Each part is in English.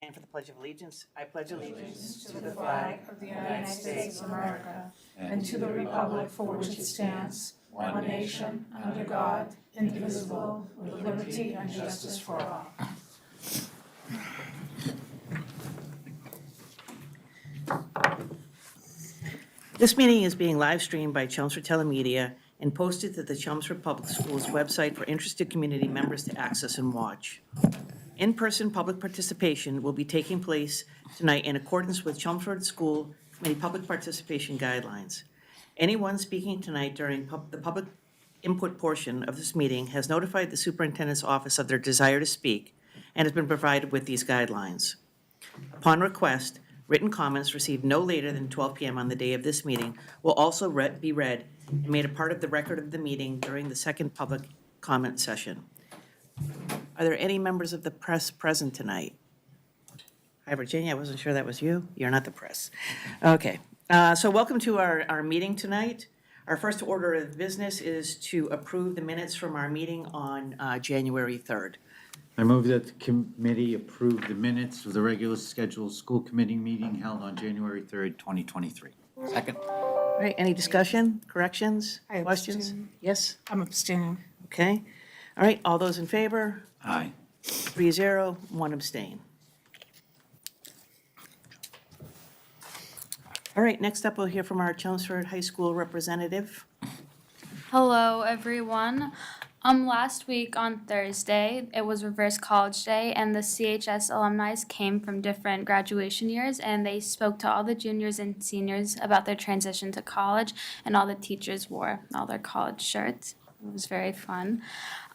And for the Pledge of Allegiance, I pledge allegiance To the flag of the United States of America and to the republic for which it stands, one nation, under God, indivisible, with liberty and justice for all. This meeting is being live streamed by Chelmsford Telemedia and posted to the Chelmsford Public Schools website for interested community members to access and watch. In-person public participation will be taking place tonight in accordance with Chelmsford School Committee Public Participation Guidelines. Anyone speaking tonight during the public input portion of this meeting has notified the superintendent's office of their desire to speak and has been provided with these guidelines. Upon request, written comments received no later than 12 p.m. on the day of this meeting will also be read and made a part of the record of the meeting during the second public comment session. Are there any members of the press present tonight? Hi, Virginia, I wasn't sure that was you. You're not the press. Okay, so welcome to our meeting tonight. Our first order of business is to approve the minutes from our meeting on January 3rd. I move that the committee approve the minutes of the regular scheduled school committee meeting held on January 3rd, 2023. Second. All right, any discussion, corrections, I questions? abstain. Yes? I'm abstaining. Okay. All right, all those in favor? Aye. 3-0, 1 abstain. All right, next up, we'll hear from our Chelmsford High School representative. Hello, everyone. Last week on Thursday, it was Reverse College Day, and the CHS alumni came from different graduation years, and they spoke to all the juniors and seniors about their transition to college, and all the teachers wore all their college shirts. It was very fun.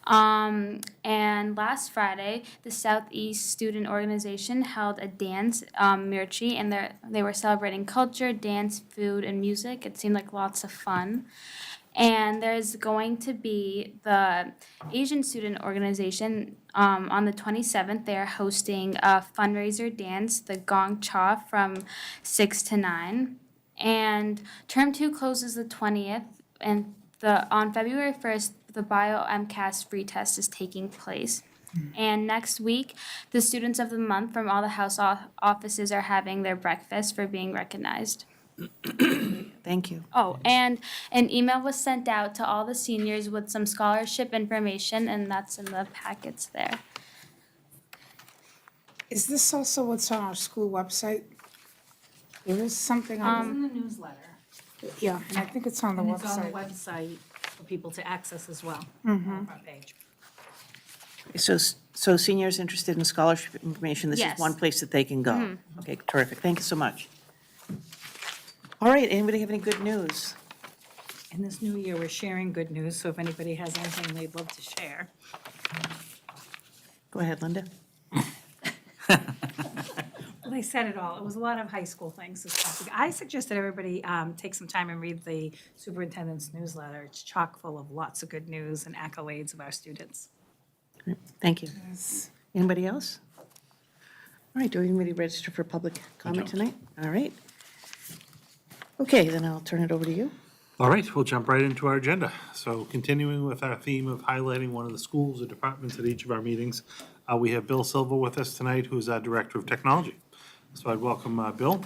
And last Friday, the Southeast Student Organization held a dance, Mirchi, and they were celebrating culture, dance, food, and music. It seemed like lots of fun. And there's going to be the Asian Student Organization on the 27th. They're hosting a fundraiser dance, the Gong Cha, from 6 to 9. And Term 2 closes the 20th, and on February 1st, the Bio MCAS free test is taking place. And next week, the students of the month from all the house offices are having their breakfast for being recognized. Thank you. Oh, and an email was sent out to all the seniors with some scholarship information, and that's in the packets there. Is this also what's on our school website? There is something on, in the newsletter, yeah, and I think it's on the and it's on the website. website for people to access as well, on the front page. So seniors interested in scholarship information, this is Yes. one place that they can go. Okay, terrific. Thank you so much. All right, anybody have any good news? In this new year, we're sharing good news, so if anybody has anything they'd love to share. Go ahead, Linda. Well, they said it all. It was a lot of high school things this past week. I suggest that everybody take some time and read the superintendent's newsletter. It's chock full of lots of good news and accolades of our students. Great, thank you. Yes. Anybody else? All right, do anybody register for public comment tonight? All right. Okay, then I'll turn it over to you. All right, we'll jump right into our agenda. So continuing with our theme of highlighting one of the schools or departments at each of our meetings, we have Bill Silva with us tonight, who's our Director of Technology. So I'd welcome Bill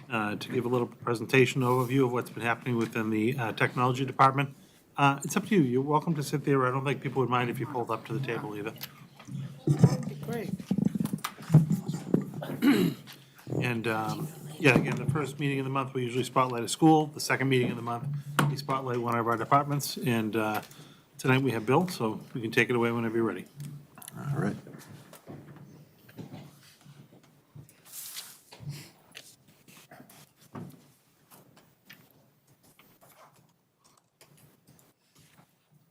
to give a little presentation overview of what's been happening within the technology department. It's up to you. You're welcome to sit there. I don't think people would mind if you pulled up to the table either. That'd be great. And, yeah, again, the first meeting of the month, we usually spotlight a school. The second meeting of the month, we spotlight one of our departments. And tonight we have Bill, so we can take it away whenever you're ready. All right.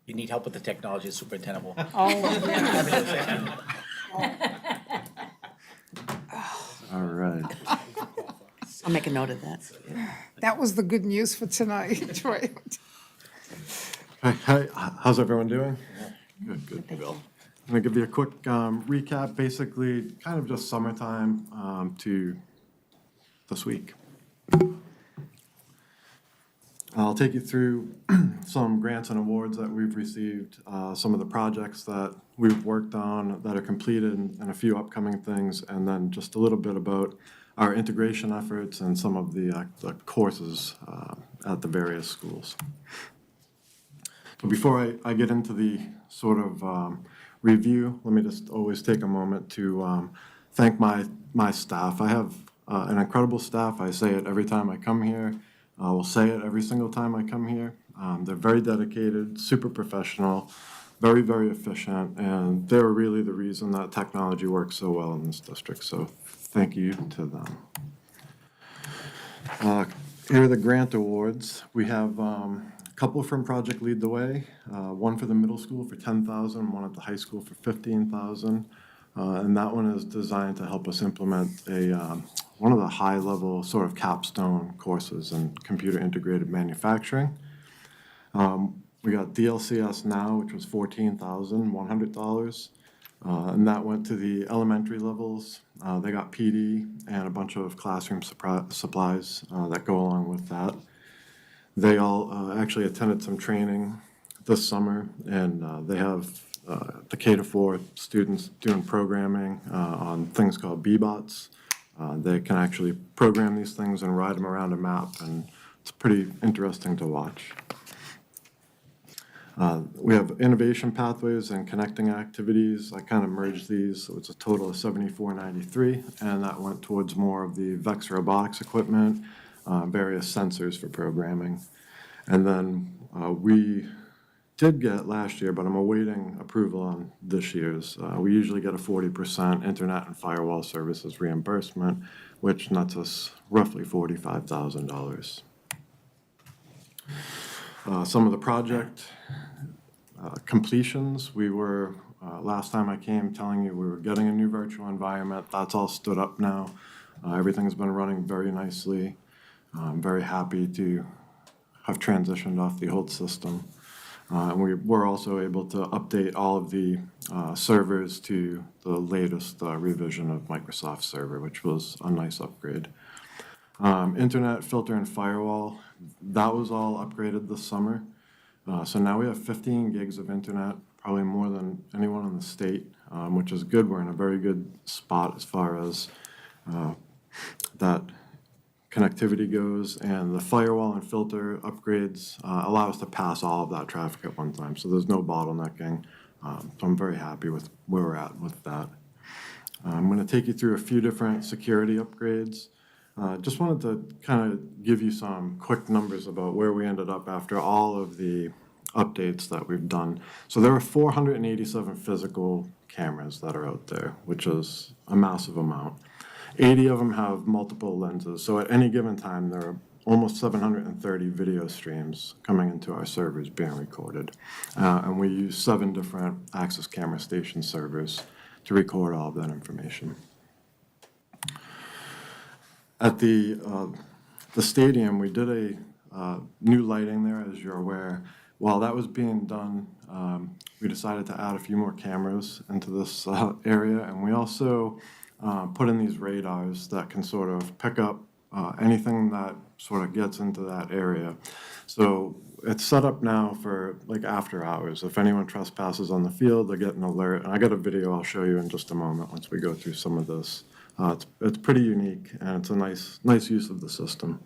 You need help with the technology, the superintendent will. All right. I'll make a note of that. That was the good news for tonight, right? Hi, how's everyone doing? Good, good. I'm going to give you a quick recap, basically kind of just summertime to this week. I'll take you through some grants and awards that we've received, some of the projects that we've worked on that are completed, and a few upcoming things, and then just a little bit about our integration efforts and some of the courses at the various schools. So before I get into the sort of review, let me just always take a moment to thank my staff. I have an incredible staff. I say it every time I come here. I will say it every single time I come here. They're very dedicated, super professional, very, very efficient, and they're really the reason that technology works so well in this district. So thank you to them. Here are the grant awards. We have a couple from Project Lead the Way, one for the middle school for $10,000, one at the high school for $15,000. And that one is designed to help us implement one of the high-level sort of capstone courses in computer integrated manufacturing. We got DLCS Now, which was $14,100. And that went to the elementary levels. They got PD and a bunch of classroom supplies that go along with that. They all actually attended some training this summer, and they have the K-4 students doing programming on things called B-bots. They can actually program these things and ride them around a map, and it's pretty interesting to watch. We have innovation pathways and connecting activities. I kind of merged these, so it's a total of $74.93, and that went towards more of the VEX robotics equipment, various sensors for programming. And then we did get last year, but I'm awaiting approval on this year's. We usually get a 40% internet and firewall services reimbursement, which nets us roughly $45,000. Some of the project completions, we were, last time I came telling you we were getting a new virtual environment. That's all stood up now. Everything's been running very nicely. I'm very happy to have transitioned off the old system. And we were also able to update all of the servers to the latest revision of Microsoft Server, which was a nice upgrade. Internet, filter, and firewall, that was all upgraded this summer. So now we have 15 gigs of internet, probably more than anyone in the state, which is good. We're in a very good spot as far as that connectivity goes, and the firewall and filter upgrades allow us to pass all of that traffic at one time, so there's no bottlenecking. So I'm very happy with where we're at with that. I'm going to take you through a few different security upgrades. Just wanted to kind of give you some quick numbers about where we ended up after all of the updates that we've done. So there are 487 physical cameras that are out there, which is a massive amount. 80 of them have multiple lenses, so at any given time there are almost 730 video streams coming into our servers being recorded. And we use 7 different access camera station servers to record all of that information. At the stadium, we did a new lighting there, as you're aware. While that was being done, we decided to add a few more cameras into this area, and we also put in these radars that can sort of pick up anything that sort of gets into that area. So it's set up now for like after hours. If anyone trespasses on the field, they get an alert. And I got a video I'll show you in just a moment once we go through some of this. It's pretty unique, and it's a nice use of the system.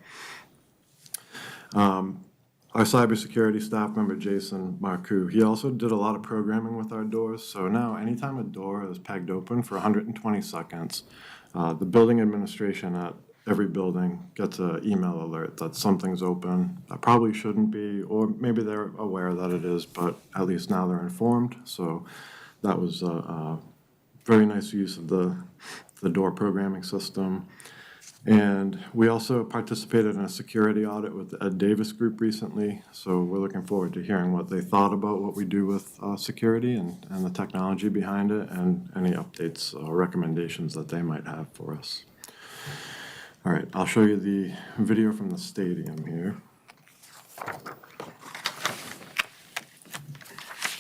Our cybersecurity staff member, Jason Marcoux, he also did a lot of programming with our doors. So now anytime a door is pegged open for 120 seconds, the building administration at every building gets an email alert that something's open that probably shouldn't be, or maybe they're aware that it is, but at least now they're informed. So that was a very nice use of the door programming system. And we also participated in a security audit with the Ed Davis Group recently, so we're looking forward to hearing what they thought about what we do with security and the technology behind it, and any updates or recommendations that they might have for us. All right, I'll show you the video from the stadium here.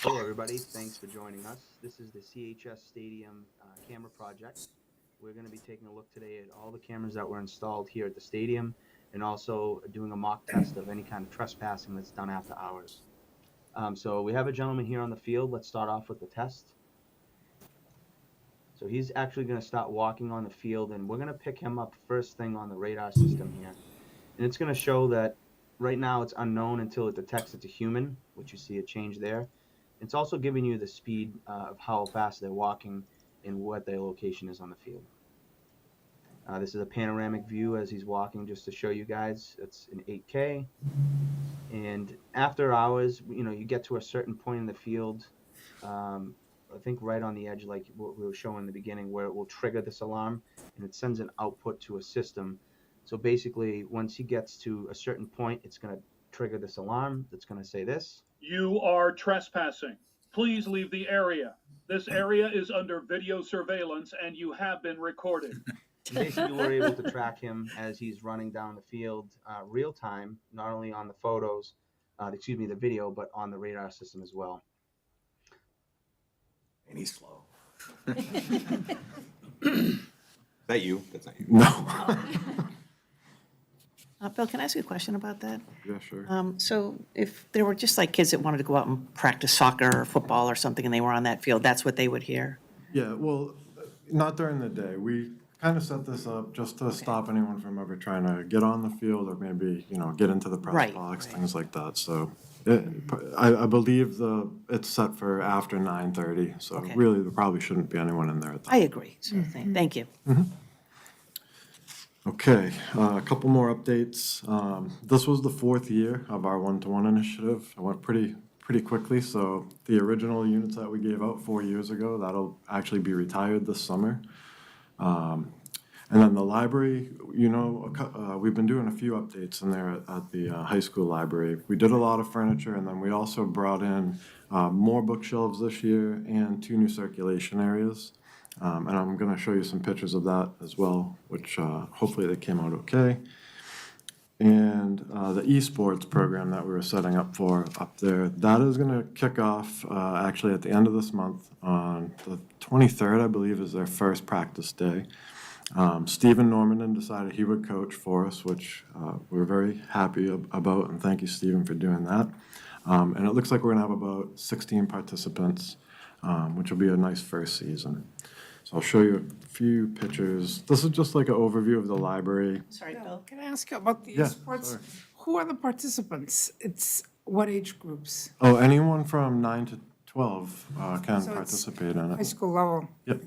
Hello, everybody. Thanks for joining us. This is the CHS Stadium camera project. We're going to be taking a look today at all the cameras that were installed here at the stadium and also doing a mock test of any kind of trespassing that's done after hours. So we have a gentleman here on the field. Let's start off with the test. So he's actually going to start walking on the field, and we're going to pick him up first thing on the radar system here. And it's going to show that right now it's unknown until it detects it's a human, which you see a change there. It's also giving you the speed of how fast they're walking and what their location is on the field. This is a panoramic view as he's walking, just to show you guys. It's in 8K. And after hours, you get to a certain point in the field, I think right on the edge, like what we were showing in the beginning, where it will trigger this alarm, and it sends an output to a system. So basically, once he gets to a certain point, it's going to trigger this alarm that's going to say this. You are trespassing. Please leave the area. This area is under video surveillance and you have been recorded. Basically, we're able to track him as he's running down the field real time, not only on the photos, the video, but on the radar system as well. And he's slow. Is that you? That's not you. No. Bill, can I ask you a question about that? Yeah, sure. So if there were just like kids that wanted to go out and practice soccer or football or something and they were on that field, that's what they would hear? Yeah, well, not during the day. We kind of set this up just to stop anyone from ever trying to get on the field or maybe, get into the press Right, box, right. things like that. So I believe it's set for after 9:30, so Okay. really there probably shouldn't be anyone in there at that. I agree, so thank you. Okay, a couple more updates. This was the fourth year of our one-to-one initiative. It went pretty quickly, so the original units that we gave out 4 years ago, that'll actually be retired this summer. And then the library, we've been doing a few updates in there at the high school library. We did a lot of furniture, and then we also brought in more bookshelves this year and 2 new circulation areas. And I'm going to show you some pictures of that as well, which hopefully they came out okay. And the esports program that we were setting up for up there, that is going to kick off actually at the end of this month. On the 23rd, I believe, is their first practice day. Stephen Norman decided he would coach for us, which we're very happy about, and thank you, Stephen, for doing that. And it looks like we're going to have about 16 participants, which will be a nice first season. So I'll show you a few pictures. This is just like an overview of the library. Sorry, Bill. Can I ask you about the Yeah, esports? sorry. Who are the participants? It's what age groups? Oh, anyone from 9 to 12 can So it's participate in High it. school level? Yep.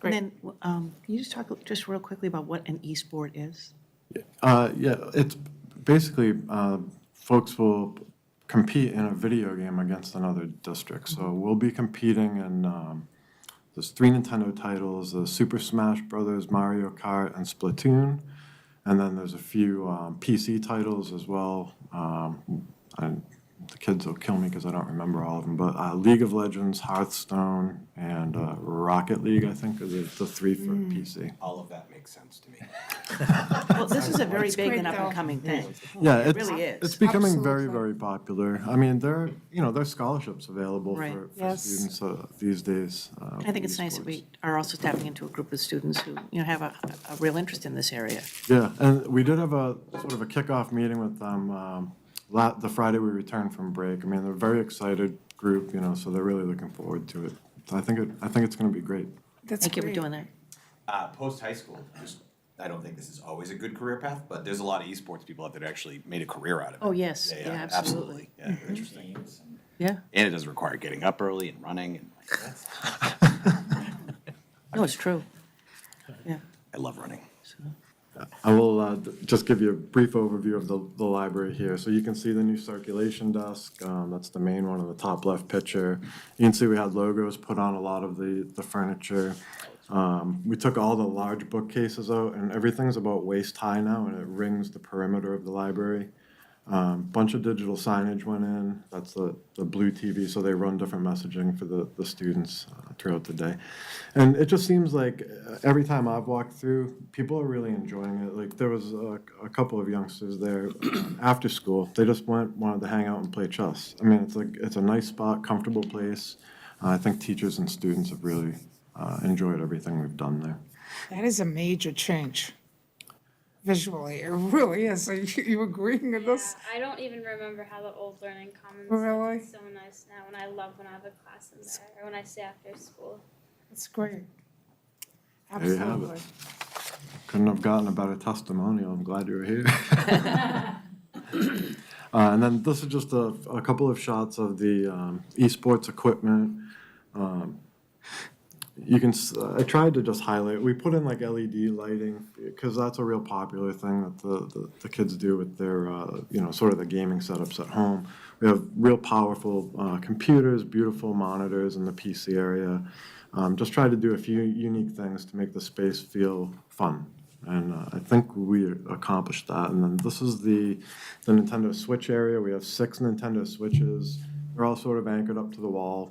And then, can you just talk just real quickly about what an e-sport is? Yeah, it's basically folks will compete in a video game against another district. So we'll be competing in there's 3 Nintendo titles: Super Smash Brothers, Mario Kart, and Splatoon. And then there's a few PC titles as well. And the kids will kill me because I don't remember all of them. But League of Legends, Hearthstone, and Rocket League, I think, are the 3 for PC. All of that makes sense to me. Well, this is a very big great, and though. up-and-coming thing. Yeah, It it's really is. it's becoming very, Absolutely. very popular. I mean, there's scholarships available Right. for Yes. students these days. I think it's nice that we are also tapping into a group of students who, have a real interest in this area. Yeah, and we did have a sort of a kickoff meeting with them the Friday we returned from break. I mean, they're a very excited group, so they're really looking forward to it. So I think it's going to be great. That's Thank you for great. doing that. Post-high school, I don't think this is always a good career path, but there's a lot of esports people out there that actually made a career out of it. Oh, yes, yeah, absolutely. Yeah, they're interesting. Yeah, And it doesn't require getting up early and running, and like, that's, no, it's true. Yeah. I love running. I will just give you a brief overview of the library here. So you can see the new circulation desk. That's the main one in the top left picture. You can see we had logos put on a lot of the furniture. We took all the large bookcases out, and everything's about waist high now, and it rings the perimeter of the library. Bunch of digital signage went in. That's the blue TV, so they run different messaging for the students throughout the day. And it just seems like every time I've walked through, people are really enjoying it. Like there was a couple of youngsters there after school. They just wanted to hang out and play chess. I mean, it's a nice spot, comfortable place. I think teachers and students have really enjoyed everything we've done there. That is a major change. visually. It really is. Are you agreeing with this? I don't even remember how the old Learning Commons Really? is so nice now, and I love when I have a class in there, or when I stay after school. It's great. There you have it. Absolutely. Couldn't have gotten a better testimonial. I'm glad you were here. And then this is just a couple of shots of the esports equipment. I tried to just highlight, we put in like LED lighting because that's a real popular thing that the kids do with their, sort of the gaming setups at home. We have real powerful computers, beautiful monitors in the PC area. Just tried to do a few unique things to make the space feel fun. And I think we accomplished that. And then this is the Nintendo Switch area. We have 6 Nintendo Switches. They're all sort of anchored up to the wall.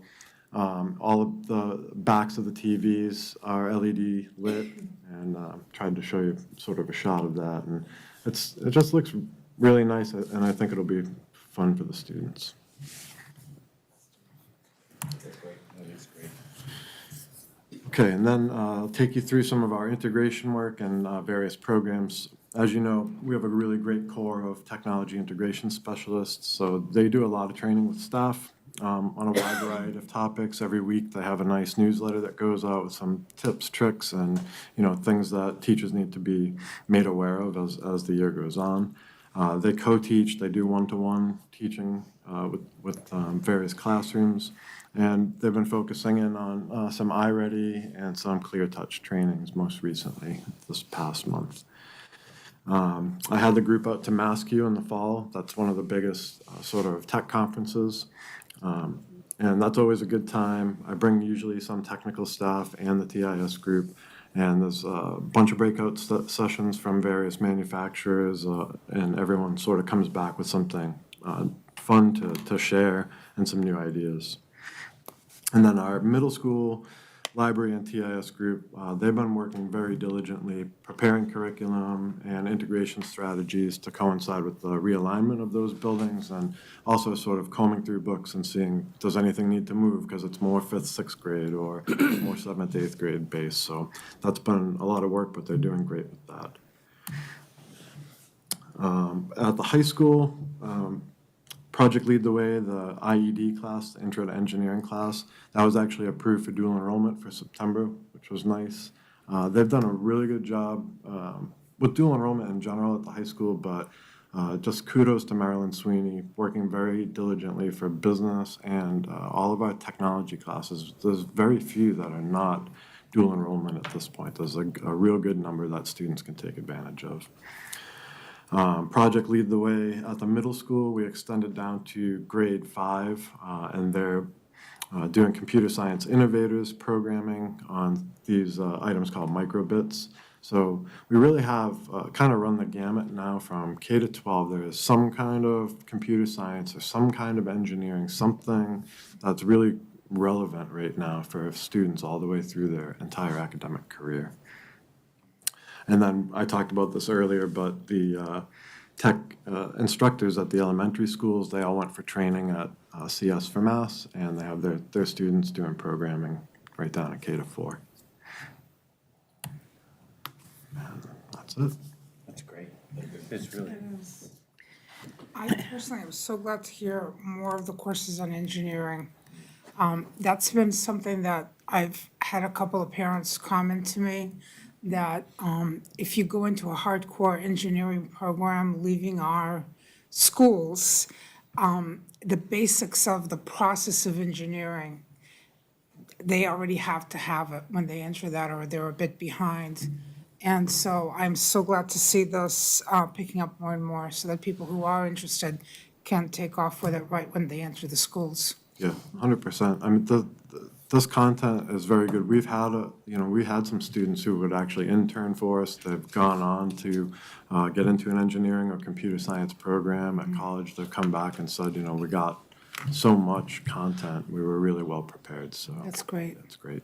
All of the backs of the TVs are LED lit, and tried to show you sort of a shot of that. And it just looks really nice, and I think it'll be fun for the students. That's great. That is great. Okay, and then I'll take you through some of our integration work and various programs. As you know, we have a really great core of technology integration specialists, so they do a lot of training with staff on a wide variety of topics. Every week they have a nice newsletter that goes out with some tips, tricks, and things that teachers need to be made aware of as the year goes on. They co-teach, they do one-to-one teaching with various classrooms. And they've been focusing in on some iReady and some ClearTouch trainings most recently this past month. I had the group out to MassQ in the fall. That's one of the biggest sort of tech conferences. And that's always a good time. I bring usually some technical staff and the TIS group. And there's a bunch of breakout sessions from various manufacturers, and everyone sort of comes back with something fun to share and some new ideas. And then our middle school library and TIS group, they've been working very diligently, preparing curriculum and integration strategies to coincide with the realignment of those buildings, and also sort of combing through books and seeing, does anything need to move because it's more 5th, 6th grade or more 7th, 8th grade based. So that's been a lot of work, but they're doing great with that. At the high school, Project Lead the Way, the IED class, the Intro to Engineering class, that was actually approved for dual enrollment for September, which was nice. They've done a really good job with dual enrollment in general at the high school, but just kudos to Marilyn Sweeney, working very diligently for business and all of our technology classes. There's very few that are not dual enrollment at this point. There's a real good number that students can take advantage of. Project Lead the Way at the middle school, we extended down to grade 5, and they're doing computer science innovators programming on these items called microbits. So we really have kind of run the gamut now from K to 12. There is some kind of computer science or some kind of engineering, something that's really relevant right now for students all the way through their entire academic career. And then I talked about this earlier, but the tech instructors at the elementary schools, they all went for training at CS for Mass, and they have their students doing programming right down at K to 4. And that's it. That's great. It's really. I personally am so glad to hear more of the courses on engineering. That's been something that I've had a couple of parents comment to me, that if you go into a hardcore engineering program, leaving our schools, the basics of the process of engineering, they already have to have it when they enter that, or they're a bit behind. And so I'm so glad to see this picking up more and more, so that people who are interested can take off with it right when they enter the schools. Yeah, 100%. I mean, this content is very good. We've had we had some students who would actually intern for us. They've gone on to get into an engineering or computer science program at college. They've come back and said, we got so much content. We were really well prepared. So That's great. That's great.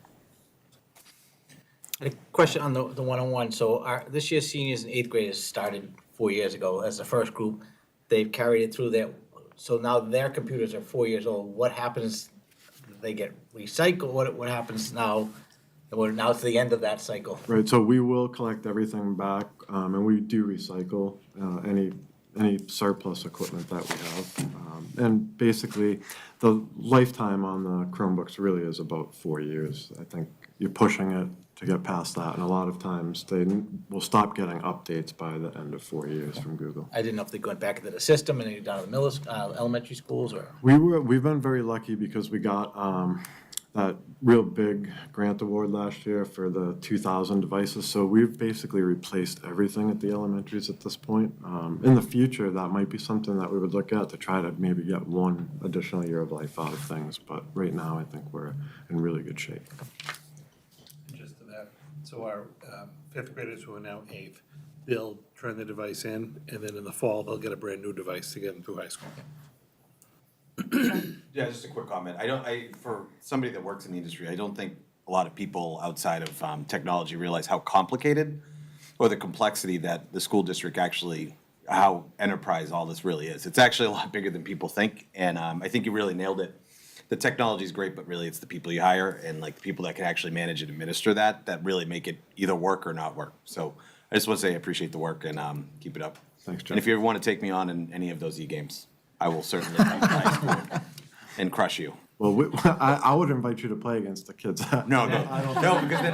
A question on the one-on-one. So this year's seniors and 8th graders started 4 years ago as the first group. They've carried it through their, so now their computers are 4 years old. What happens? They get recycled? What happens now And we're now to the end of that cycle. Right, so we will collect everything back, and we do recycle any surplus equipment that we have. And basically, the lifetime on the Chromebooks really is about 4 years. I think you're pushing it to get past that, and a lot of times they will stop getting updates by the end of 4 years from Google. I didn't know if they went back into the system and down to the elementary schools or. We've been very lucky because we got that real big grant award last year for the 2,000 devices. So we've basically replaced everything at the elementaries at this point. In the future, that might be something that we would look at to try to maybe get one additional year of life out of things. But right now, I think we're in really good shape. Just to that, so our fifth graders who are now eighth, they'll turn the device in, and then in the fall, they'll get a brand-new device to get them through high school. Yeah, just a quick comment. For somebody that works in the industry, I don't think a lot of people outside of technology realize how complicated or the complexity that the school district actually, how enterprise all this really is. It's actually a lot bigger than people think, and I think you really nailed it. The technology is great, but really it's the people you hire and like the people that can actually manage and administer that really make it either work or not work. So I just want to say I appreciate the work and keep it up. Thanks, Jeff. And if you ever want to take me on in any of those e-games, I will certainly use my school and crush you. Well, I would invite you to play against the kids. No, because then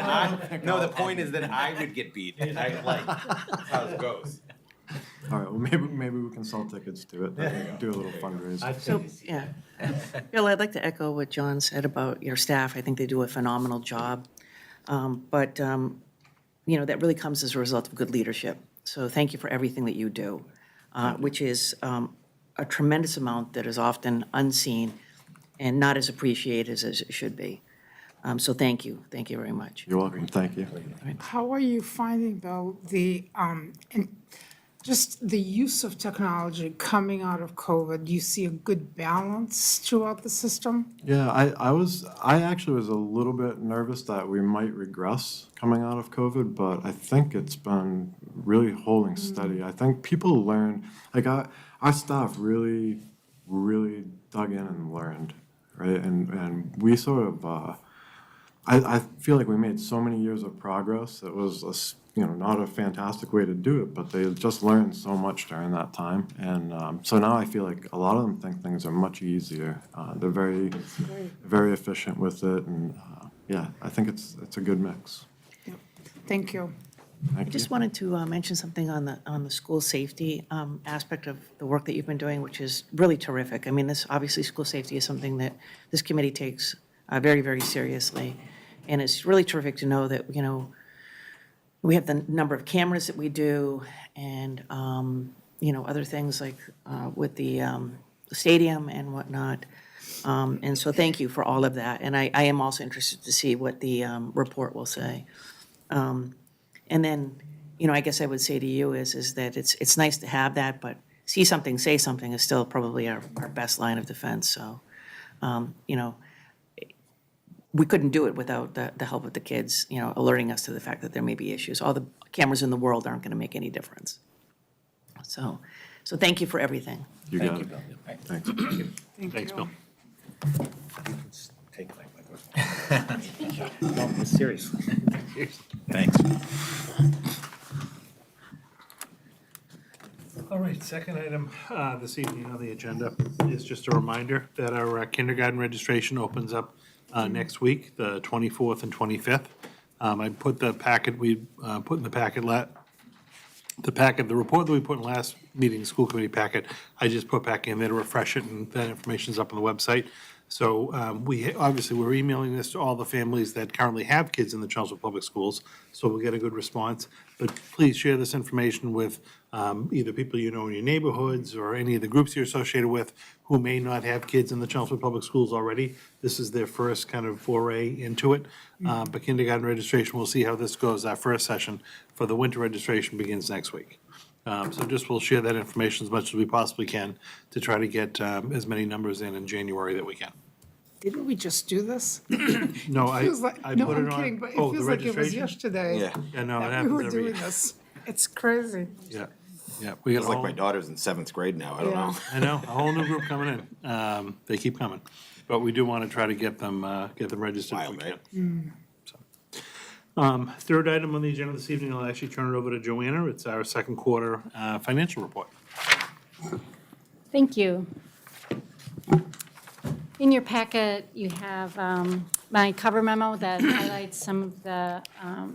the point is that I would get beat. That's how it goes. All right, well, maybe we can sell tickets to it, do a little fundraiser. So, yeah. Bill, I'd like to echo what John said about your staff. I think they do a phenomenal job. But that really comes as a result of good leadership. So thank you for everything that you do, which is a tremendous amount that is often unseen and not as appreciated as it should be. So thank you. Thank you very much. You're welcome, thank you. How are you finding, though, just the use of technology coming out of COVID? Do you see a good balance throughout the system? Yeah, I actually was a little bit nervous that we might regress coming out of COVID, but I think it's been really holding steady. I think people learned, our staff really dug in and learned, right? And we sort of, I feel like we made so many years of progress. It was not a fantastic way to do it, but they just learned so much during that time. And so now I feel like a lot of them think things are much easier. They're very efficient with it, and yeah, I think it's a good mix. Yep. Thank you. Thank I just you. wanted to mention something on the school safety aspect of the work that you've been doing, which is really terrific. I mean, obviously, school safety is something that this committee takes very, very seriously. And it's really terrific to know that, we have the number of cameras that we do and, other things like with the stadium and whatnot. And so thank you for all of that. And I am also interested to see what the report will say. And then, I guess I would say to you is that it's nice to have that, but see something, say something is still probably our best line of defense. So, we couldn't do it without the help of the kids, alerting us to the fact that there may be issues. All the cameras in the world aren't going to make any difference. So thank you for everything. You got it. Thanks. Thanks, Bill. Take my seriously. Thanks. All right, second item this evening on the agenda is just a reminder that our kindergarten registration opens up next week, the 24th and 25th. I put the packet we put in the packet, the report that we put in last meeting, the school committee packet, I just put back in there to refresh it, and that information's up on the website. So we're emailing this to all the families that currently have kids in the Chelmsford Public Schools, so we'll get a good response. But please share this information with either people in your neighborhoods or any of the groups you're associated with who may not have kids in the Chelmsford Public Schools already. This is their first kind of foray into it. But kindergarten registration, we'll see how this goes. Our first session for the winter registration begins next week. So we'll share that information as much as we possibly can to try to get as many numbers in January that we can. Didn't we just do this? No, It feels like, I no, put I'm it on. kidding, but it Oh, the feels like it was registration? yesterday. Yeah. No, it that we were happens every doing year. this. It's crazy. Yeah. We got It's a like whole, my daughter's in 7th grade now. I don't know. I know, a whole new group coming in. They keep coming. But we do want to try to get them registered if we Wild, can. right? So, Third item on the agenda this evening, I'll actually turn it over to Joanna. It's our second quarter financial report. Thank you. In your packet, you have my cover memo that highlights some of the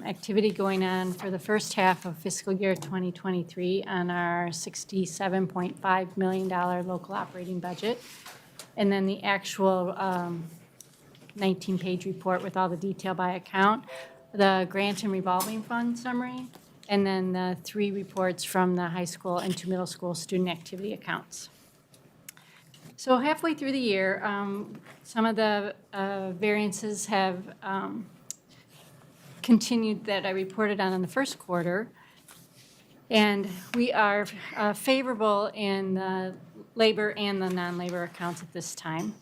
activity going on for the first half of fiscal year 2023 on our $67.5 million local operating budget. And then the actual 19-page report with all the detail by account, the grant and revolving fund summary, and then the 3 reports from the high school and 2 middle school student activity accounts. So halfway through the year, some of the variances have continued that I reported on in the first quarter. And we are favorable in the labor and the non-labor accounts at this time.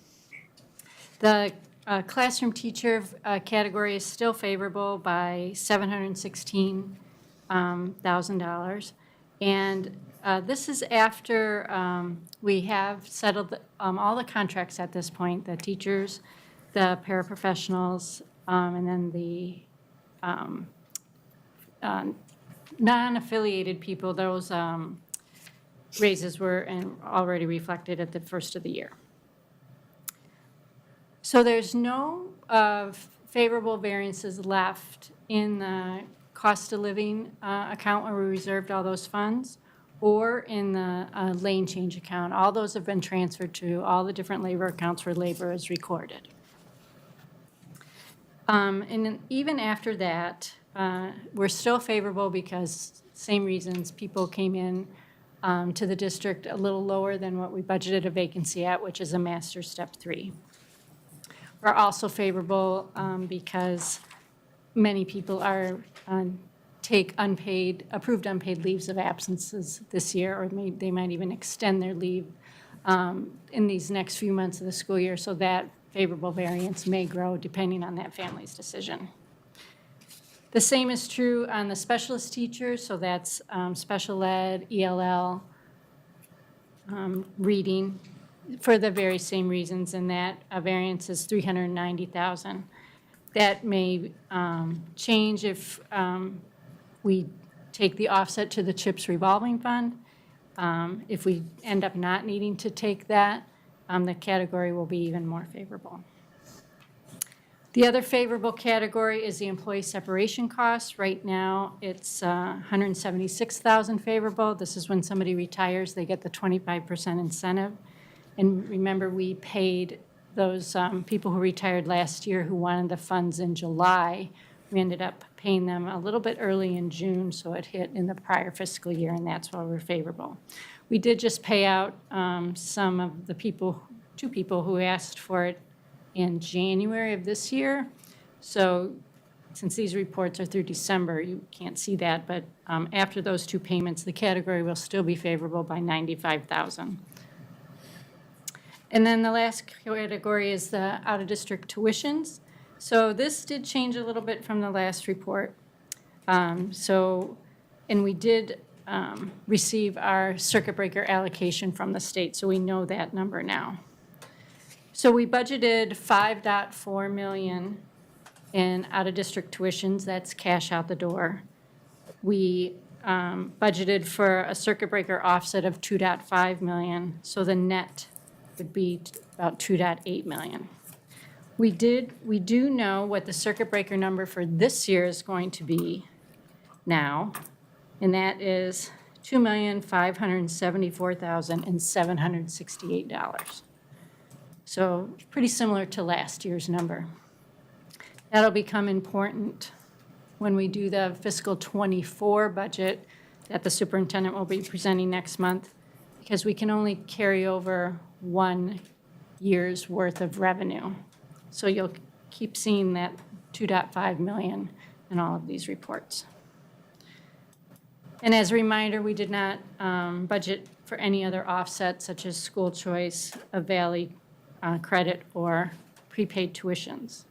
The classroom teacher category is still favorable by $716,000. And this is after we have settled all the contracts at this point, the teachers, the paraprofessionals, and then the non-affiliated people. Those raises were already reflected at the first of the year. So there's no favorable variances left in the cost of living account where we reserved all those funds, or in the lane change account. All those have been transferred to all the different labor accounts where labor is recorded. And then even after that, we're still favorable because same reasons, people came in to the district a little lower than what we budgeted a vacancy at, which is a master step 3. We're also favorable because many people are take approved unpaid leaves of absences this year, or they might even extend their leave in these next few months of the school year, so that favorable variance may grow depending on that family's decision. The same is true on the specialist teachers, so that's special ed, ELL, reading, for the very same reasons, and that variance is $390,000. That may change if we take the offset to the CHIPS revolving fund. If we end up not needing to take that, the category will be even more favorable. The other favorable category is the employee separation costs. Right now, it's $176,000 favorable. This is when somebody retires, they get the 25% incentive. And remember, we paid those people who retired last year who wanted the funds in July. We ended up paying them a little bit early in June, so it hit in the prior fiscal year, and that's why we're favorable. We did just pay out some of the people, 2 people who asked for it in January of this year. So since these reports are through December, you can't see that, but after those 2 payments, the category will still be favorable by $95,000. And then the last category is the out-of-district tuitions. So this did change a little bit from the last report. And we did receive our circuit breaker allocation from the state, so we know that number now. So we budgeted $5.4 million in out-of-district tuitions. That's cash out the door. We budgeted for a circuit breaker offset of $2.5 million, so the net would be about $2.8 million. We do know what the circuit breaker number for this year is going to be now, and that is $2,574,768. So pretty similar to last year's number. That'll become important when we do the fiscal '24 budget that the superintendent will be presenting next month, because we can only carry over 1 year's worth of revenue. So you'll keep seeing that $2.5 million in all of these reports. And as a reminder, we did not budget for any other offsets such as school choice, a Valley credit, or prepaid tuitions.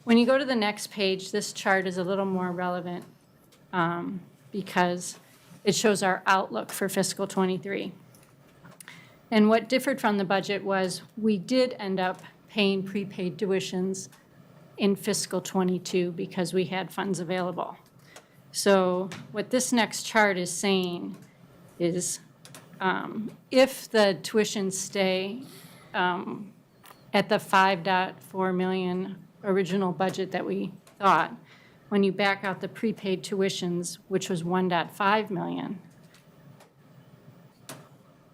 When you go to the next page, this chart is a little more relevant because it shows our outlook for fiscal '23. And what differed from the budget was we did end up paying prepaid tuitions in fiscal '22 because we had funds available. So what this next chart is saying is if the tuitions stay at the 5.4 million original budget that we thought, when you back out the prepaid tuitions, which was 1.5 million,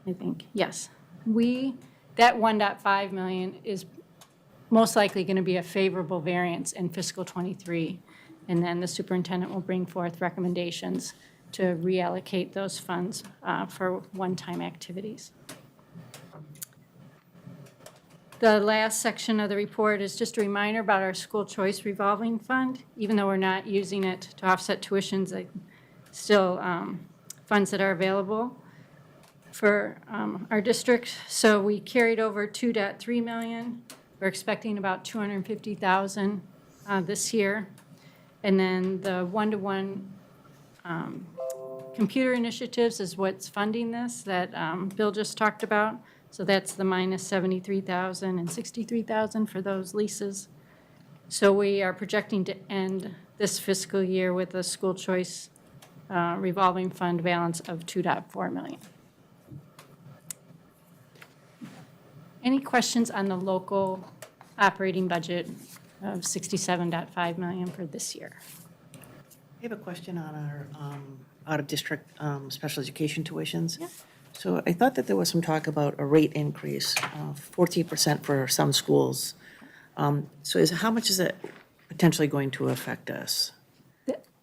I think, yes. That 1.5 million is most likely going to be a favorable variance in fiscal '23. And then the superintendent will bring forth recommendations to reallocate those funds for one-time activities. The last section of the report is just a reminder about our school choice revolving fund. Even though we're not using it to offset tuitions, still funds that are available for our district. So we carried over 2.3 million. We're expecting about 250,000 this year. And then the one-to-one computer initiatives is what's funding this that Bill just talked about. So that's the minus 73,000 and 63,000 for those leases. So we are projecting to end this fiscal year with a school choice revolving fund balance of 2.4 million. Any questions on the local operating budget of 67.5 million for this year? I have a question on our out-of-district special education tuitions. Yeah. So I thought that there was some talk about a rate increase, 14% for some schools. So how much is it potentially going to affect us?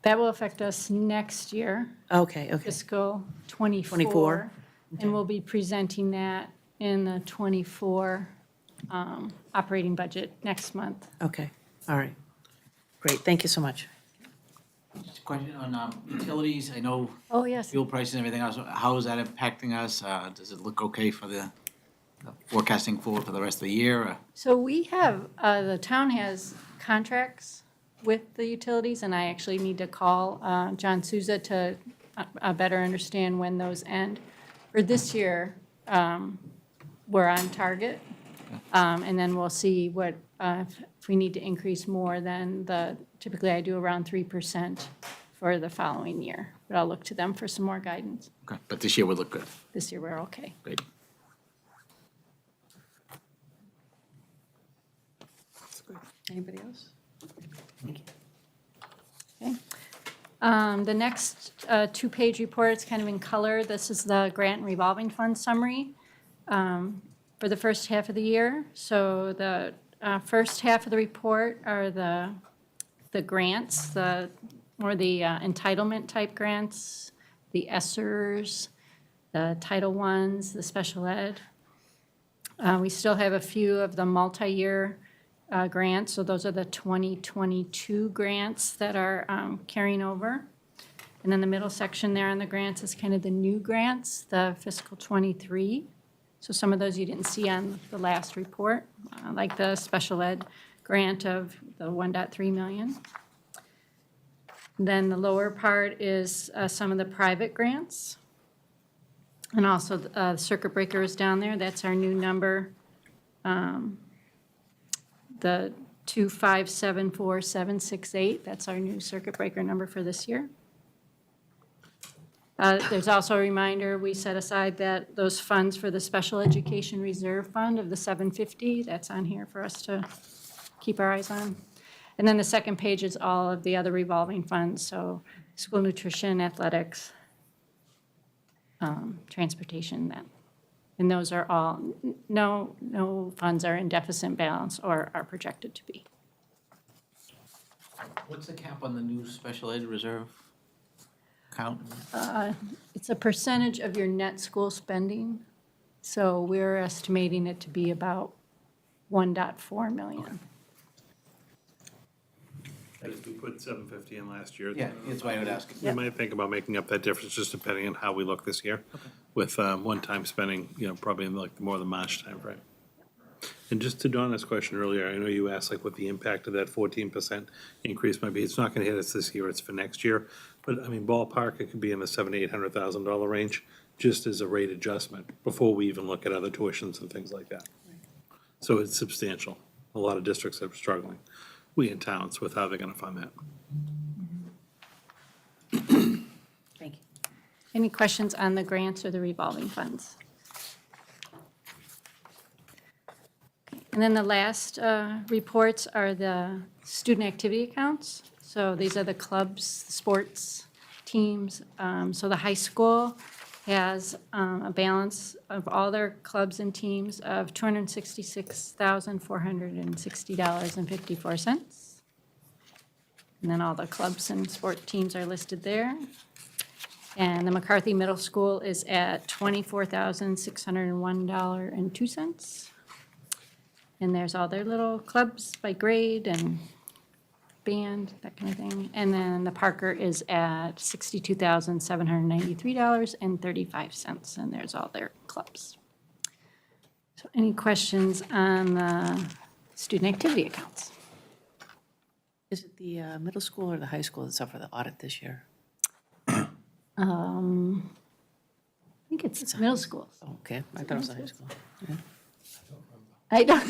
That will affect us next year, Okay. fiscal '24. 24. And we'll be presenting that in the '24 operating budget next month. Okay, all right. Great, thank you so much. Just a question on utilities. I know Oh, yes. fuel prices and everything else. How is that impacting us? Does it look okay for the forecasting forward for the rest of the year? So we have, the town has contracts with the utilities, and I actually need to call John Souza to better understand when those end. For this year, we're on target, and then we'll see what, if we need to increase more than typically I do around 3% for the following year. But I'll look to them for some more guidance. Okay, but this year would look good. This year, we're okay. Great. Anybody else? Thank you. Okay. The next two-page report is kind of in color. This is the grant and revolving fund summary for the first half of the year. So the first half of the report are the grants, the entitlement type grants, the ESSERs, the Title Is, the special ed. We still have a few of the multi-year grants, so those are the 2022 grants that are carrying over. And then the middle section there on the grants is kind of the new grants, the fiscal '23. So some of those you didn't see on the last report, like the special ed grant of the 1.3 million. Then the lower part is some of the private grants. And also the circuit breaker is down there. That's our new number. The 2574768, that's our new circuit breaker number for this year. There's also a reminder, we set aside those funds for the Special Education Reserve Fund of the 750. That's on here for us to keep our eyes on. And then the second page is all of the other revolving funds, so school nutrition, athletics, transportation, that. And those are all, no funds are in deficit balance or are projected to be. What's the cap on the new special ed reserve account? It's a percentage of your net school spending, so we're estimating it to be about 1.4 million. As we put 750 in last year. Yeah, that's why I would ask. We might think about making up that difference, just depending on how we look this year. With one-time spending, probably in like more the March timeframe. And just to Donna's question earlier, I know you asked like what the impact of that 14% increase might be. It's not gonna hit us this year, it's for next year. But I mean, ballpark, it could be in the $700,000-800,000 range, just as a rate adjustment, before we even look at other tuitions and things like that. So it's substantial. A lot of districts are struggling. we in towns with how they're gonna fund that. Thank you. Any questions on the grants or the revolving funds? And then the last reports are the student activity accounts. So these are the clubs, sports, teams. So the high school has a balance of all their clubs and teams of $266,460.54. And then all the clubs and sport teams are listed there. And the McCarthy Middle School is at $24,601.02. And there's all their little clubs by grade and band, that kind of thing. And then the Parker is at $62,793.35, and there's all their clubs. So any questions on the student activity accounts? Is it the middle school or the high school that's up for the audit this year? I think it's middle school. Oh, okay, I thought it was the high school. I don't,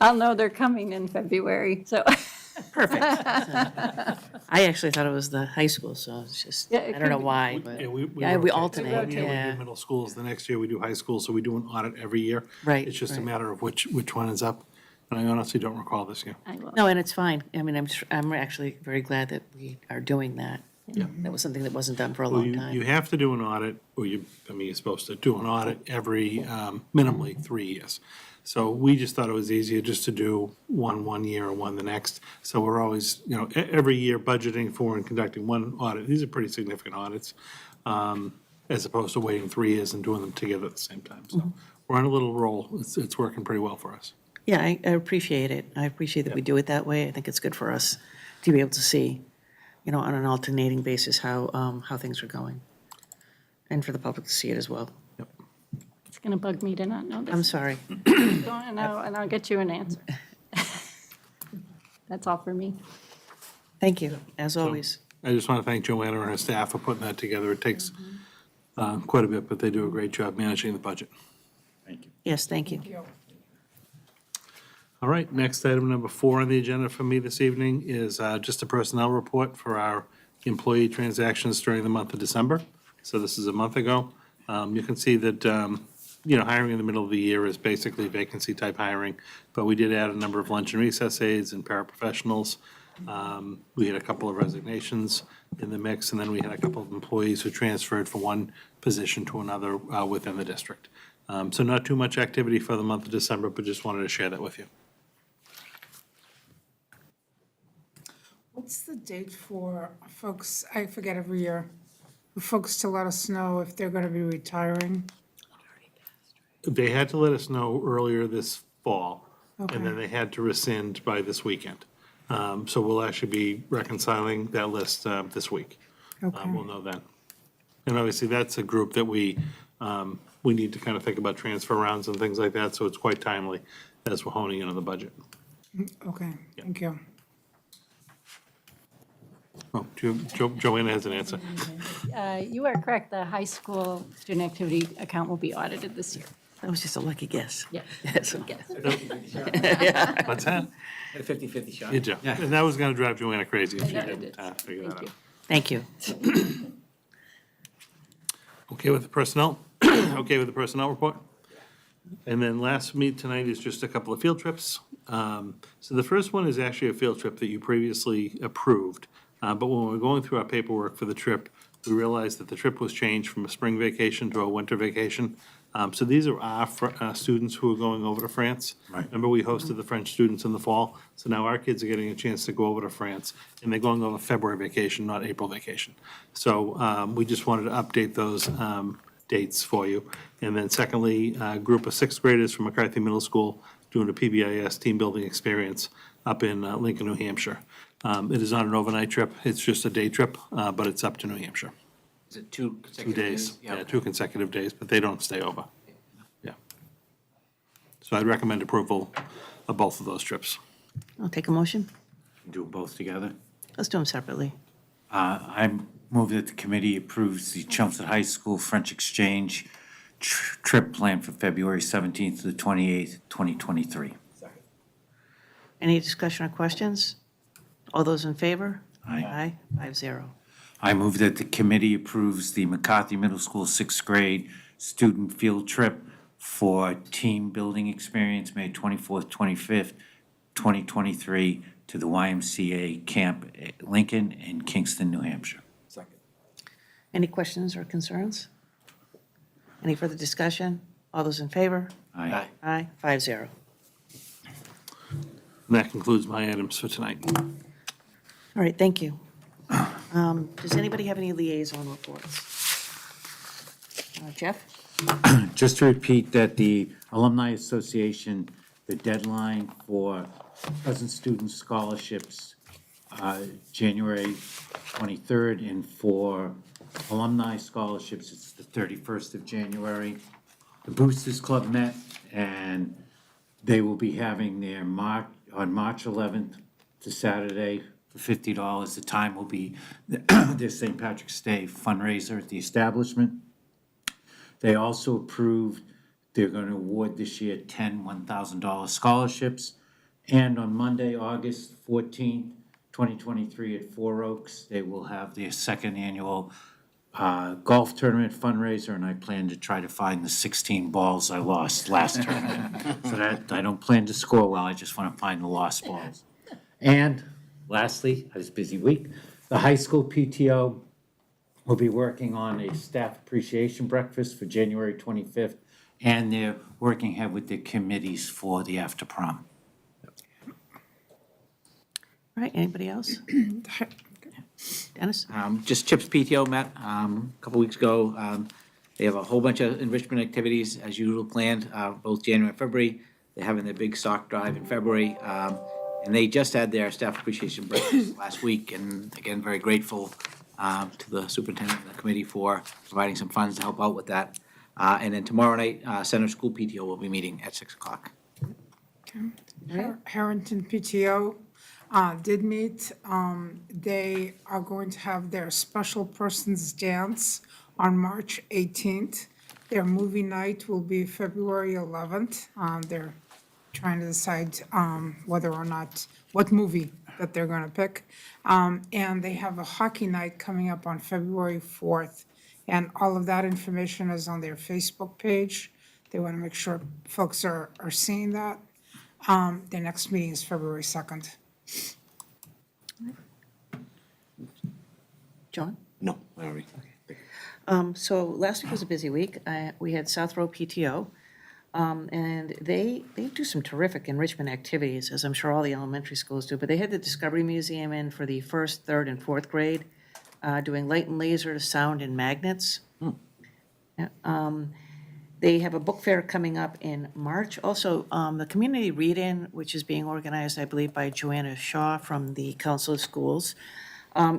I'll know they're coming in February, so. Perfect. I actually thought it was the high school, so it's just, Yeah, I it don't know could be. why, but, Yeah, we yeah, we rotate. alternate, One year we yeah. do middle schools, the next year we do high school, so we do an audit every year. Right, It's just a right. matter of which one is up, and I honestly don't recall this year. I will. No, and it's fine. I mean, I'm actually very glad that we are doing that. Yeah. That was something that wasn't done for a Well, long you time. have to do an audit, or you're supposed to do an audit every, minimally 3 years. So we just thought it was easier just to do one year and one the next. So we're always, every year budgeting for and conducting one audit. These are pretty significant audits, as opposed to waiting 3 years and doing them together at the same time. So we're on a little roll. It's working pretty well for us. Yeah, I appreciate it. I appreciate that we do it that way. I think it's good for us to be able to see, on an alternating basis, how things are going. And for the public to see it as well. It's going to bug me to not know this. I'm sorry. And I'll get you an answer. That's all for me. Thank you, as always. I just want to thank Joanna and her staff for putting that together. It takes quite a bit, but they do a great job managing the budget. Thank you. Yes, thank you. All right, next item number 4 on the agenda for me this evening is just a personnel report for our employee transactions during the month of December. So this is a month ago. You can see that, hiring in the middle of the year is basically vacancy type hiring, but we did add a number of lunch and recess aides and paraprofessionals. We had a couple of resignations in the mix, and then we had a couple of employees who transferred from one position to another within the district. So not too much activity for the month of December, but just wanted to share that with you. What's the date for folks, I forget every year, for folks to let us know if they're going to be retiring? They had to let us know earlier this fall, Okay. and then they had to rescind by this weekend. So we'll actually be reconciling that list this week. Okay. We'll know then. And obviously, that's a group that we need to kind of think about transfer rounds and things like that, so it's quite timely as we're honing in on the budget. Okay, thank you. Oh, Joanna has an answer. You are correct. The high school student activity account will be audited this year. That was just a lucky guess. Yeah. Yes. What's that? A 50-50 shot. You do. And that was going to drive Joanna crazy if she know it didn't is. figure that Thank out. you. Thank you. Okay with the personnel? Okay with the personnel report? And then last for me tonight is just a couple of field trips. So the first one is actually a field trip that you previously approved. But when we were going through our paperwork for the trip, we realized that the trip was changed from a spring vacation to a winter vacation. So these are our students who are going over to France. Right. Remember, we hosted the French students in the fall? So now our kids are getting a chance to go over to France, and they're going over February vacation, not April vacation. So we just wanted to update those dates for you. And then secondly, a group of sixth graders from McCarthy Middle School doing a PBIS team building experience up in Lincoln, New Hampshire. It is not an overnight trip, it's just a day trip, but it's up to New Hampshire. Is it 2 2 consecutive days, yeah, 2 consecutive days, but they don't stay over. Yeah. So I'd recommend approval of both of those trips. I'll take a motion. Do them both together. Let's do them separately. I move that the committee approves the Chelmsford High School French Exchange trip plan for February 17th to the 28th, 2023. Any discussion or questions? All those in favor? Aye. Aye, 5-0. I move that the committee approves the McCarthy Middle School sixth grade student field trip for team building experience, May 24th, 25th, 2023, to the YMCA Camp at Lincoln in Kingston, New Hampshire. Second. Any questions or concerns? Any further discussion? All those in favor? Aye. Aye, 5-0. And that concludes my items for tonight. All right, thank you. Does anybody have any liaison reports? Jeff? Just to repeat that the Alumni Association, the deadline for present student scholarships, January 23rd, and for alumni scholarships, it's the 31st of January. The Boosters Club met, and they will be having their on March 11th to Saturday for $50. The time will be their St. Patrick's Day fundraiser at the establishment. They also approved, they're going to award this year 10 $1,000 scholarships. And on Monday, August 14th, 2023 at Four Oaks, they will have their second annual golf tournament fundraiser, and I plan to try to find the 16 balls I lost last tournament. So that, I don't plan to score well, I just want to find the lost balls. And lastly, this busy week, the high school PTO will be working on a staff appreciation breakfast for January 25th, and they're working ahead with their committees for the after prom. All right, anybody else? Dennis? Just CHIPS PTO met a couple weeks ago. They have a whole bunch of enrichment activities as usual planned, both January and February. They're having their big sock drive in February. And they just had their staff appreciation breakfast last week. And again, very grateful to the superintendent and the committee for providing some funds to help out with that. And then tomorrow night, Center School PTO will be meeting at 6 o'clock. Harrington PTO did meet. They are going to have their special persons dance on March 18th. Their movie night will be February 11th. They're trying to decide whether or not, what movie that they're going to pick. And they have a hockey night coming up on February 4th. And all of that information is on their Facebook page. They want to make sure folks are seeing that. Their next meeting is February 2nd. John? No, I already. So last week was a busy week. We had South Row PTO, and they do some terrific enrichment activities, as I'm sure all the elementary schools do. But they had the Discovery Museum in for the first, third, and fourth grade, doing light and laser, sound, and magnets. Yeah, they have a book fair coming up in March. Also, the community read-in, which is being organized, I believe, by Joanna Shaw from the Council of Schools,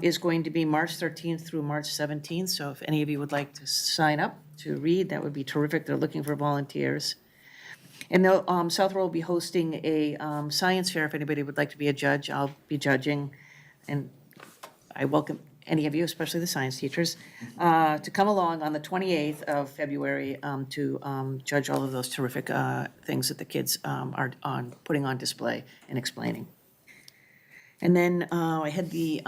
is going to be March 13th through March 17th. So if any of you would like to sign up to read, that would be terrific. They're looking for volunteers. And they'll, South Row will be hosting a science fair. If anybody would like to be a judge, I'll be judging. And I welcome any of you, especially the science teachers, to come along on the 28th of February to judge all of those terrific things that the kids are putting on display and explaining. And then I had the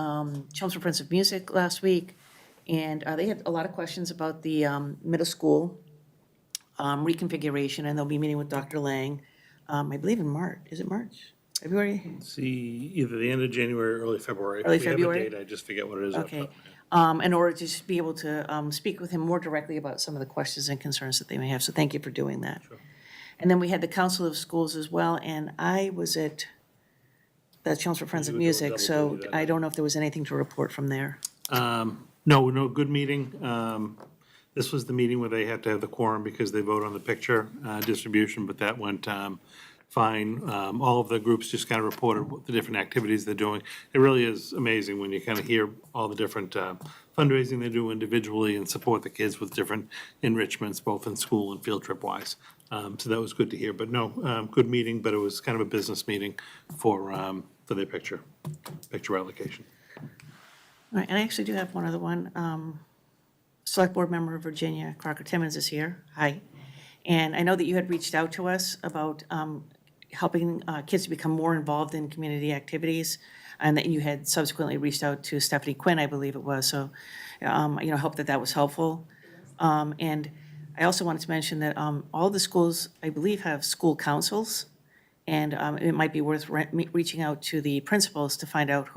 Chelmsford Friends of Music last week, and they had a lot of questions about the middle school reconfiguration, and they'll be meeting with Dr. Lang, I believe in March. Is it March? February? See, either the end of January or early February. Early We have February? a date, I just forget what it is. off the Okay. top of my head. In order to just be able to speak with him more directly about some of the questions and concerns that they may have. So thank you for doing that. Sure. And then we had the Council of Schools as well, and I was at the Chelmsford Friends of You were doing Music, double so duty that I night. don't know if there was anything to report from there. No, good meeting. This was the meeting where they had to have the quorum because they vote on the picture distribution, but that went fine. All of the groups just kind of reported what the different activities they're doing. It really is amazing when you kind of hear all the different fundraising they do individually and support the kids with different enrichments, both in school and field trip wise. So that was good to hear, but no, good meeting, but it was kind of a business meeting for their picture allocation. All right, and I actually do have one other one. Select Board Member of Virginia, Crocker Timmons is here. Hi. And I know that you had reached out to us about helping kids to become more involved in community activities, and that you had subsequently reached out to Stephanie Quinn, I believe it was, so, hope that that was helpful. And I also wanted to mention that all the schools, I believe, have school councils, and it might be worth reaching out to the principals to find out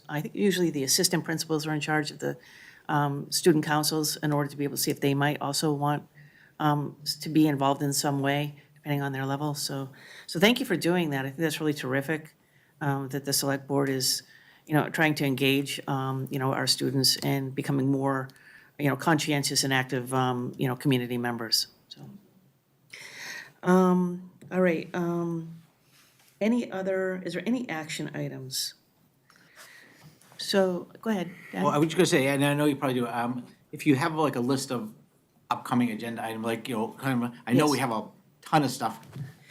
I think usually the assistant principals are in charge of the student councils in order to be able to see if they might also want to be involved in some way, depending on their level. So thank you for doing that. I think that's really terrific, that the select board is, trying to engage, our students and becoming more, conscientious and active, community members, so. All right, is there any action items? So, go ahead, Dan. Well, I was just gonna say, and I know you probably do, if you have like a list of upcoming agenda items, like, I know we Yes. have a ton of stuff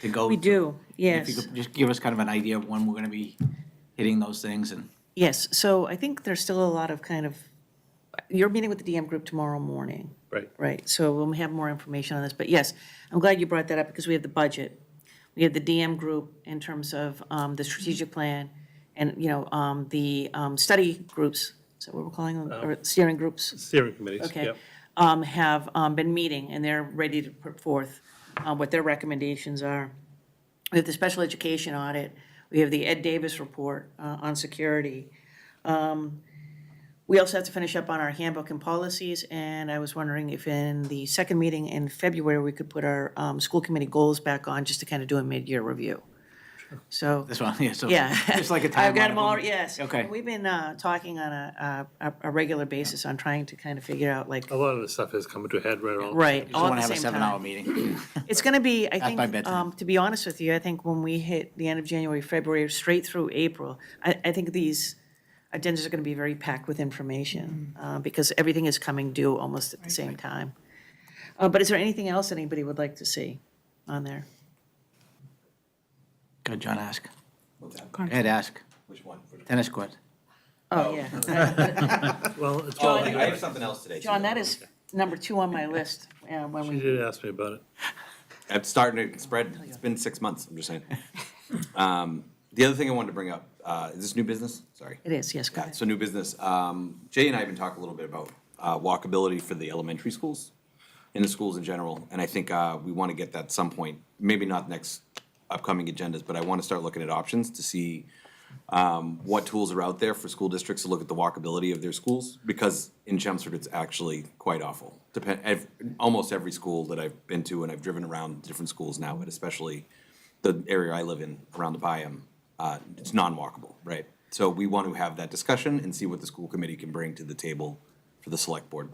to go. We do, If you yes. could just give us kind of an idea of when we're gonna be hitting those things and. Yes, so I think there's still a lot of you're meeting with the DM group tomorrow morning. Right. Right, so we'll have more information on this, but yes, I'm glad you brought that up because we have the budget. We have the DM group in terms of the strategic plan and, the study groups, is that what we're calling them, or steering groups? Steering committees, Okay. yep. Have been meeting, and they're ready to put forth what their recommendations are. We have the special education audit, we have the Ed Davis report on security. We also have to finish up on our handbook and policies, and I was wondering if in the second meeting in February, we could put our school committee goals back on, just to kind of do a mid-year review. So. This one, yeah, so. Yeah. Just like a timeline. I've got them of all, when- yes. Okay. We've been talking on a regular basis on trying to kind of figure out, like, A lot of the stuff is coming to a head right all. right, Just all wanna at the have a same 7-hour time. meeting. It's gonna be, I That's my think, bedtime. to be honest with you, I think when we hit the end of January, February, straight through April, I think these agendas are gonna be very packed with information, because everything is coming due almost at the same time. But is there anything else anybody would like to see on there? Go, John, ask. What's that? Go ahead, ask. Which one? Tennis court. Oh, yeah. Well, it's, Oh, I have something else today. too. John, that is number 2 on my list, when she we. did ask me about it. I'm starting to spread. It's been 6 months, I'm just saying. The other thing I wanted to bring up, is this new business? Sorry. It is, yes, go Yeah, ahead. so new business. Jay and I have been talking a little bit about walkability for the elementary schools and the schools in general. And I think we want to get that at some point, maybe not next upcoming agendas, but I want to start looking at options to see what tools are out there for school districts to look at the walkability of their schools. Because in Chelmsford, it's actually quite awful. Almost every school that I've been to, and I've driven around different schools now, but especially the area I live in around the Byam, it's non-walkable, right? So we want to have that discussion and see what the school committee can bring to the table for the select board.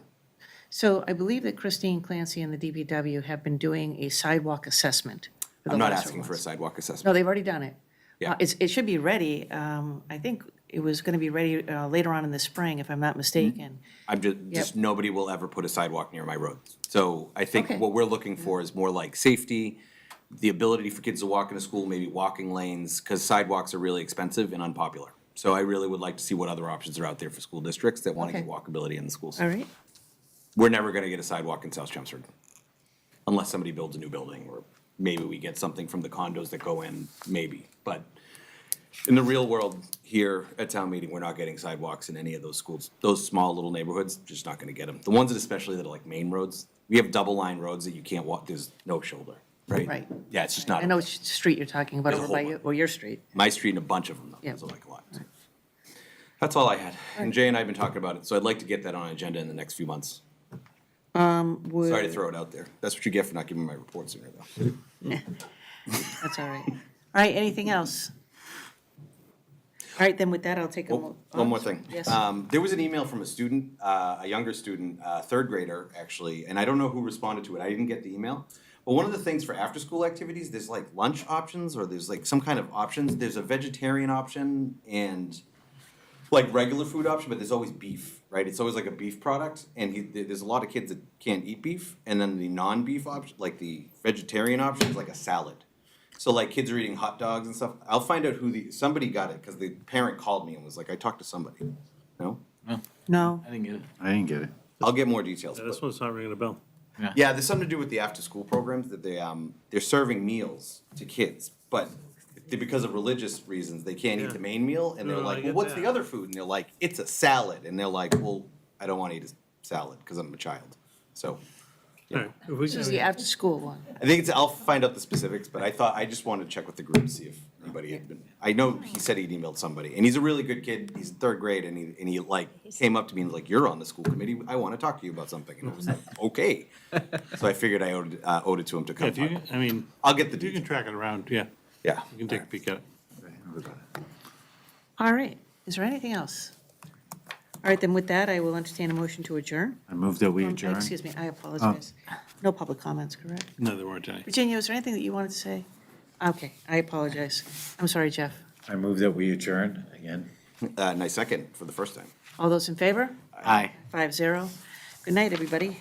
So I believe that Christine Clancy and the DPW have been doing a sidewalk assessment. for the I'm not lesser asking for a ones. sidewalk No, assessment. they've already done it. Yeah. It should be ready. I think it was going to be ready later on in the spring, if I'm not mistaken. I'm just nobody will ever put a sidewalk near my roads. So I think Okay. what we're looking for is more like safety, the ability for kids to walk into school, maybe walking lanes, because sidewalks are really expensive and unpopular. So I really would like to see what other options are out there for school districts that want to Okay. get walkability in the schools. All right, We're never gonna get a sidewalk in South Chelmsford unless somebody builds a new building, or maybe we get something from the condos that go in, maybe. But in the real world here at town meeting, we're not getting sidewalks in any of those schools. Those small little neighborhoods, just not gonna get them. The ones that especially that are like main roads, we have double line roads that you can't walk, there's no shoulder, right? Right. Yeah, it's just not. I know which street you're talking about There's a over by whole you, one. or your street. My street and a bunch of them, though, Yeah. those are like a lot. That's all I had. And Jay and I have been talking about it, so I'd like to get that on agenda in the next few months. Sorry to throw it out there. That's what you get for not giving me my report sooner, though. That's all right. All right, anything else? All right, then with that, I'll take a. One more thing. Yes. There was an email from a student, a younger student, third grader, actually, and I don't know who responded to it. I didn't get the email. But one of the things for after-school activities, there's like lunch options, or there's like some kind of options. There's a vegetarian option and like regular food option, but there's always beef, right? It's always like a beef product, and there's a lot of kids that can't eat beef. And then the non-beef option, like the vegetarian option, is like a salad. So like kids are eating hot dogs and stuff. I'll find out somebody got it, because the parent called me and was like, I talked to somebody. No? No, I didn't get it. I didn't get it. I'll get more details. Yeah, this one's not ringing a bell. Yeah, there's something to do with the after-school programs that they're serving meals to kids, but because of religious reasons, they can't eat the main meal, and they're No, I like, well, get what's the that. other food? And they're like, it's a salad, and they're like, well, I don't wanna eat a salad, cause I'm a child, so. All right, if we This is can- the after-school one. I think it's, I'll find out the specifics, but I just wanted to check with the group, see if anybody had been, I know he said he'd emailed somebody, and he's a really good kid, he's in third grade, and he like, came up to me and was like, you're on the school committee, I wanna talk to you about something, and I was like, okay. So I figured I owed it to him to Yeah, come if you, talk. I mean, I'll get the you can details, track it around, yeah, yeah. you can take a peek at it. All right, is there anything else? All right, then with that, I will entertain a motion to adjourn. I move that we Oh, adjourn. Excuse me, I apologize. No public comments, correct? No, there weren't any. Virginia, is there anything that you wanted to say? Okay, I apologize. I'm sorry, Jeff. I move that we adjourn again. Nice second for the first time. All those in favor? Aye. 5-0. Good night, everybody.